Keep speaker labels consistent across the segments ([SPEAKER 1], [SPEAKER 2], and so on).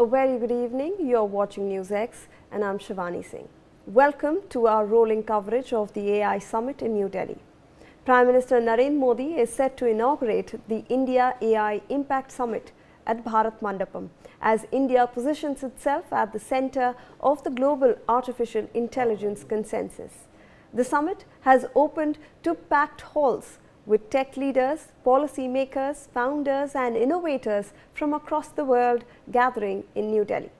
[SPEAKER 1] A very good evening. You're watching Newsx and I'm Shivani Singh. Welcome to our rolling coverage of the AI Summit in New Delhi. Prime Minister Narendra Modi is set to inaugurate the India AI Impact Summit at Bharat Mandapam as India positions itself at the center of the global artificial intelligence consensus. The summit has opened to packed halls with tech leaders, policy makers, founders and innovators from across the world gathering in New Delhi.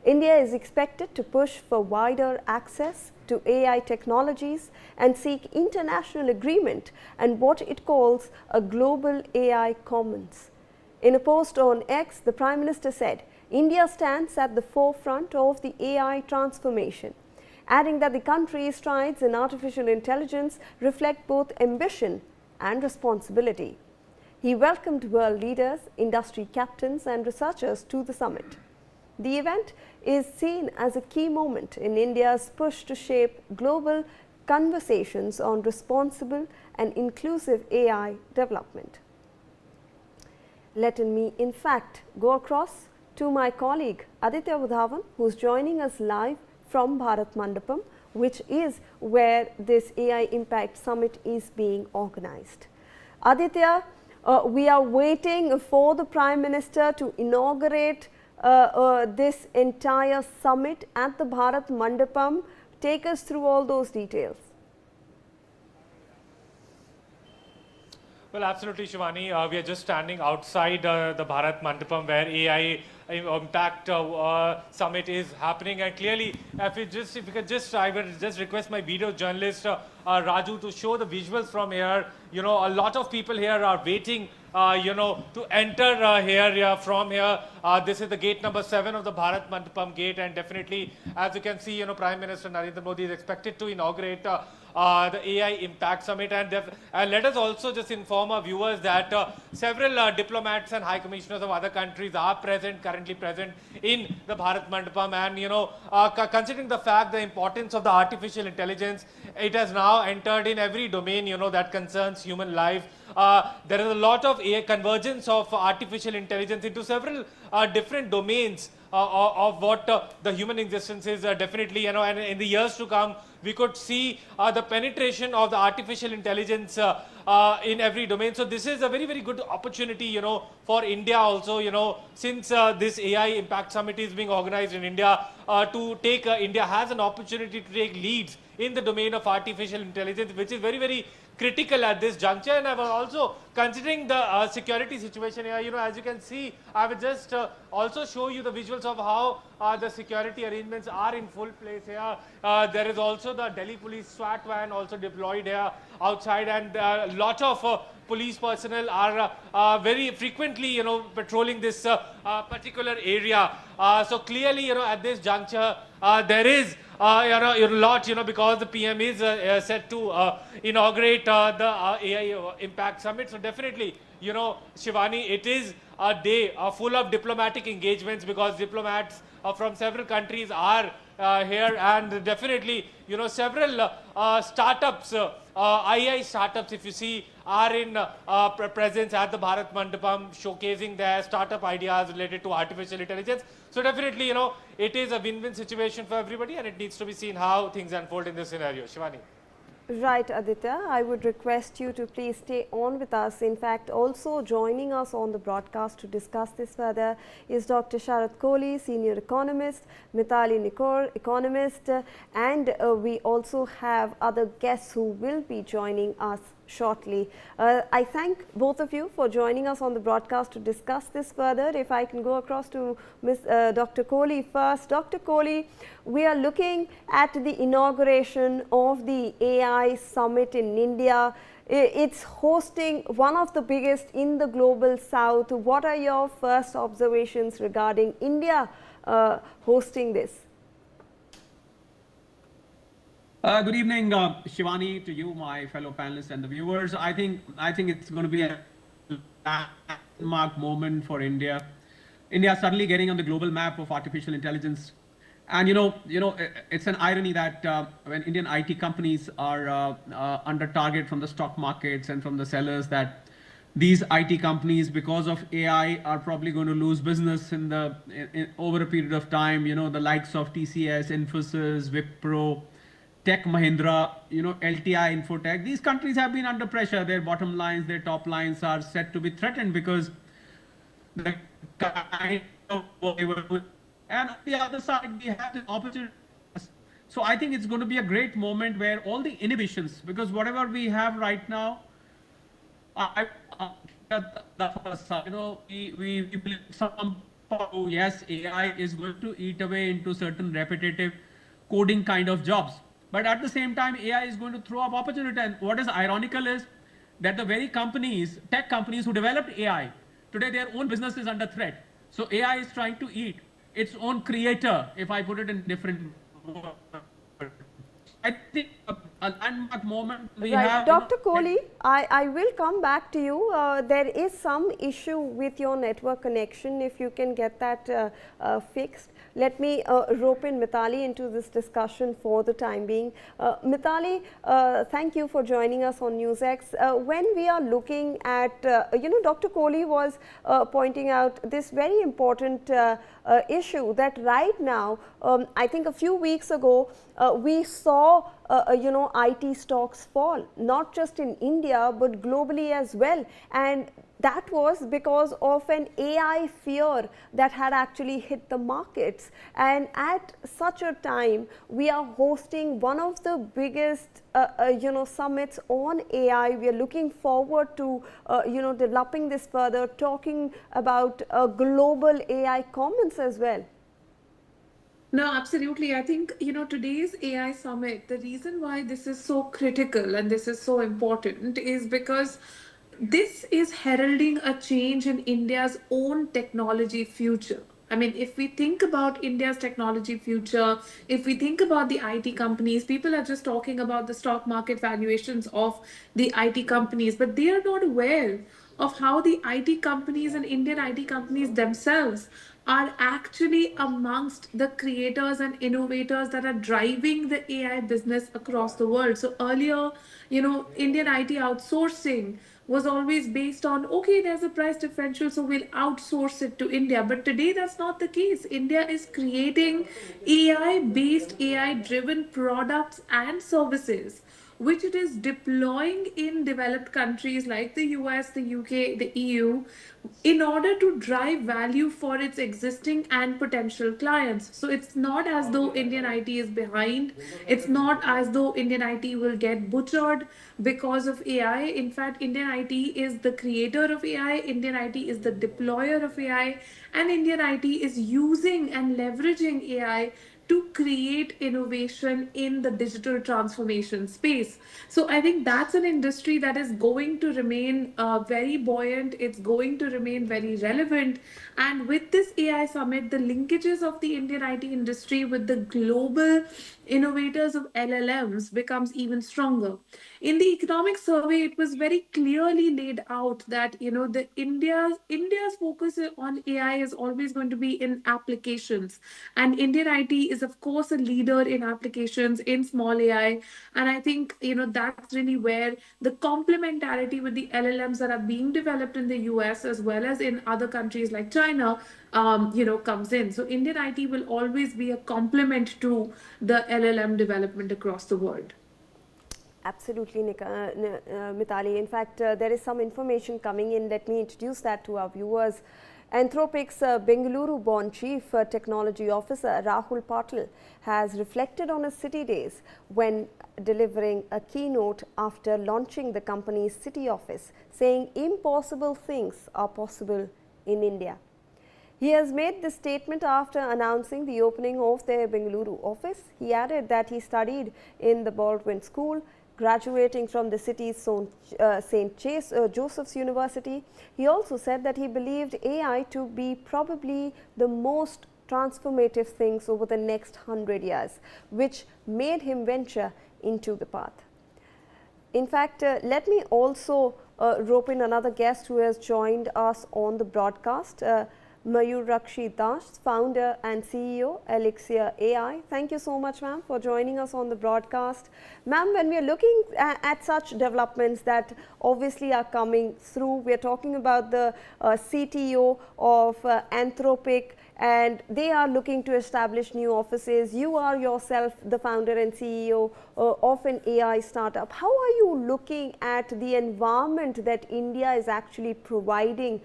[SPEAKER 1] India is expected to push for wider access to AI technologies and seek international agreement and what it calls a global AI commons. In a post on X, the Prime Minister said, India stands at the forefront of the AI transformation, adding that the country's strides in artificial intelligence reflect both ambition and responsibility. He welcomed world leaders, industry captains and researchers to the summit. The event is seen as a key moment in India's push to shape global conversations on responsible and inclusive AI development. Let me, in fact, go across to my colleague Aditya Budhavan, who is joining us live from Bharat Mandapam, which is where this AI Impact Summit is being organized. Aditya, we are waiting for the Prime Minister to inaugurate this entire summit at the Bharat Mandapam. Take us through all those details.
[SPEAKER 2] Well, absolutely, Shivani. We are just standing outside the Bharat Mandapam where AI Impact Summit is happening, and clearly, I would just request my video journalist Raju to show the visuals from here. You know, a lot of people here are waiting, to enter here from here. This is the gate number 7 of the Bharat Mandapam gate, and definitely, as you can see, Prime Minister Narendra Modi is expected to inaugurate the AI Impact Summit. And let us also just inform our viewers that several diplomats and high commissioners of other countries are currently present in the Bharat Mandapam. And considering the fact, the importance of the artificial intelligence, it has now entered in every domain, that concerns human life. There is a lot of convergence of artificial intelligence into several different domains of what the human existence is. Definitely, and in the years to come, we could see the penetration of the artificial intelligence in every domain. So this is a very, very good opportunity, for India also, since this AI Impact Summit is being organized in India, to take, India has an opportunity to take leads in the domain of artificial intelligence, which is very, very critical at this juncture. And I was also considering the security situation here, as you can see, I will just also show you the visuals of how the security arrangements are in full place here. There is also the Delhi police SWAT van also deployed here outside, and a lot of police personnel are very frequently, patrolling this particular area. So clearly, at this juncture, there is a lot, because the PM is set to inaugurate the AI Impact Summit. So definitely, Shivani, it is a day full of diplomatic engagements, because diplomats from several countries are here, and definitely, several startups, AI startups, if you see, are in presence at the Bharat Mandapam, showcasing their startup ideas related to artificial intelligence. So definitely, it is a win-win situation for everybody, and it needs to be seen how things unfold in this scenario. Shivani.
[SPEAKER 1] Right, Aditya. I would request you to please stay on with us. In fact, also joining us on the broadcast to discuss this further is Dr. Sharat Kohli, Senior Economist, Mithali Nikor, Economist, and we also have other guests who will be joining us shortly. I thank both of you for joining us on the broadcast to discuss this further. If I can go across to Dr. Kohli first. Dr. Kohli, we are looking at the inauguration of the AI Summit in India. It's hosting one of the biggest in the global south. What are your first observations regarding India hosting this?
[SPEAKER 3] Good evening, Shivani, to you, my fellow panelists, and the viewers. I think it's going to be a landmark moment for India. India is suddenly getting on the global map of artificial intelligence, and it's an irony that when Indian IT companies are under target from the stock markets and from the sellers, that these IT companies, because of AI, are probably going to lose business over a period of time. The likes of TCS, Infosys, Wipro, Tech Mahindra, LTI, Infotech. These countries have been under pressure. Their bottom lines, their top lines are set to be threatened because the kind of work they were doing. And on the other side, we have the opportunity. So I think it's going to be a great moment where all the inhibitions, because whatever we have right now, we believe yes, AI is going to eat away into certain repetitive coding kind of jobs. But at the same time, AI is going to throw up opportunity. And what is ironical is that the very companies, tech companies who developed AI, today their own business is under threat. So AI is trying to eat its own creator, if I put it in different words. I think a landmark moment we have.
[SPEAKER 1] Dr. Kohli, I will come back to you. There is some issue with your network connection. If you can get that fixed. Let me rope in Mithali into this discussion for the time being. Mithali, thank you for joining us on Newsx. When we are looking at, Dr. Kohli was pointing out this very important issue that right now, I think a few weeks ago, we saw IT stocks fall, not just in India but globally as well, and that was because of an AI fear that had actually hit the markets. And at such a time, we are hosting one of the biggest summits on AI. We are looking forward to developing this further, talking about global AI commons as well.
[SPEAKER 4] No, absolutely. I think, today's AI summit, the reason why this is so critical and this is so important is because this is heralding a change in India's own technology future. I mean, if we think about India's technology future, if we think about the IT companies, people are just talking about the stock market valuations of the IT companies, but they are not aware of how the IT companies and Indian IT companies themselves are actually amongst the creators and innovators that are driving the AI business across the world. So earlier, Indian IT outsourcing was always based on, okay, there's a price differential, so we'll outsource it to India. But today that's not the case. India is creating AI-based, AI-driven products and services, which it is deploying in developed countries like the US, the UK, the EU, in order to drive value for its existing and potential clients. So it's not as though Indian IT is behind. It's not as though Indian IT will get butchered because of AI. In fact, Indian IT is the creator of AI, Indian IT is the deployer of AI, and Indian IT is using and leveraging AI to create innovation in the digital transformation space. So I think that's an industry that is going to remain very buoyant. It's going to remain very relevant. And with this AI summit, the linkages of the Indian IT industry with the global innovators of LLMs becomes even stronger. In the economic survey, it was very clearly laid out that the India's focus on AI is always going to be in applications, and Indian IT is of course a leader in applications in small AI. And I think that's really where the complementarity with the LLMs that are being developed in the US as well as in other countries like China comes in. So Indian IT will always be a complement to the LLM development across the world.
[SPEAKER 1] Absolutely, Mithali. In fact, there is some information coming in. Let me introduce that to our viewers. Anthropic's Bengaluru-born Chief Technology Officer Rahul Patil has reflected on his city days when delivering a keynote after launching the company's city office, saying impossible things are possible in India. He has made this statement after announcing the opening of their Bengaluru office. He added that he studied in the Baldwin School, graduating from the city's St. Joseph's University. He also said that he believed AI to be probably the most transformative things over the next 100 years, which made him venture into the path. In fact, let me also rope in another guest who has joined us on the broadcast. Mayurakshi Das, founder and CEO, Elixir AI. Thank you so much, ma'am, for joining us on the broadcast. Ma'am, when we are looking at such developments that obviously are coming through, we are talking about the CTO of Anthropic, and they are looking to establish new offices. You are yourself the founder and CEO of an AI startup. How are you looking at the environment that India is actually providing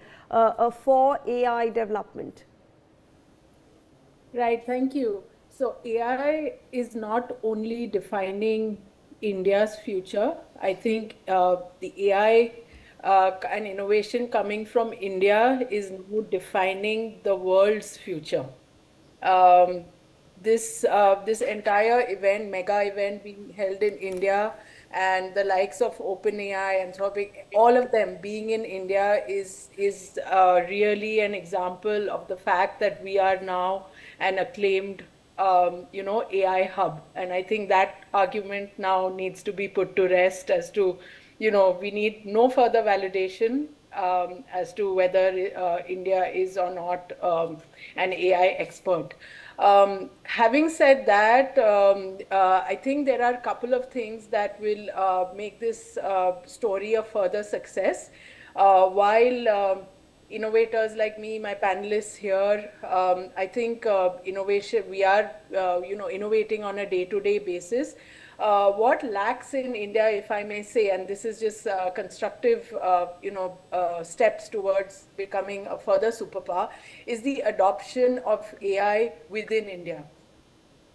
[SPEAKER 1] for AI development?
[SPEAKER 5] Right, thank you. So AI is not only defining India's future. I think the AI and innovation coming from India is now defining the world's future. Um, this entire event, mega event being held in India, and the likes of OpenAI, Anthropic, all of them being in India is really an example of the fact that we are now an acclaimed AI hub. And I think that argument now needs to be put to rest as to, we need no further validation as to whether India is or not an AI expert. Having said that, I think there are a couple of things that will make this story a further success. While innovators like me, my panelists here, I think innovation, we are, innovating on a day-to-day basis. What lacks in India, if I may say, and this is just constructive, steps towards becoming a further superpower, is the adoption of AI within India.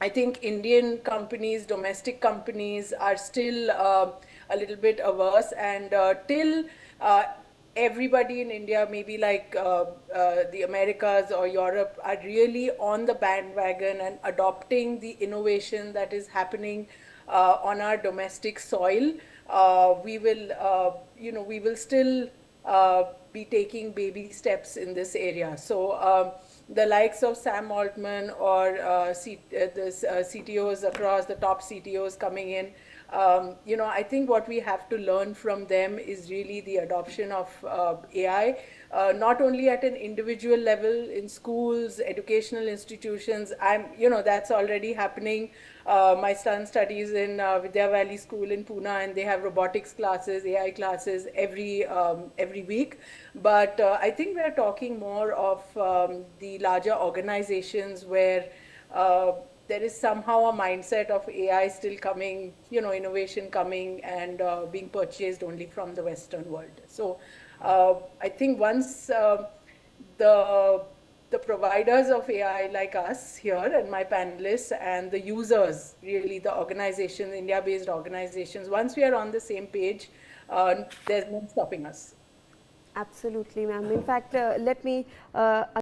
[SPEAKER 5] I think Indian companies, domestic companies are still a little bit averse, and till everybody in India, maybe like the Americas or Europe, are really on the bandwagon and adopting the innovation that is happening on our domestic soil, we will still be taking baby steps in this area. So the likes of Sam Altman or the CTOs across, the top CTOs coming in, I think what we have to learn from them is really the adoption of AI, not only at an individual level in schools, educational institutions. That's already happening. My son studies in Vidya Valley School in Pune, and they have robotics classes, AI classes every week. But I think we're talking more of the larger organizations where there is somehow a mindset of AI still coming, innovation coming and being purchased only from the Western world. So I think once the providers of AI like us here and my panelists and the users, really the organizations, India-based organizations, once we are on the same page, there's no stopping us.
[SPEAKER 1] Absolutely, ma'am. In fact, let me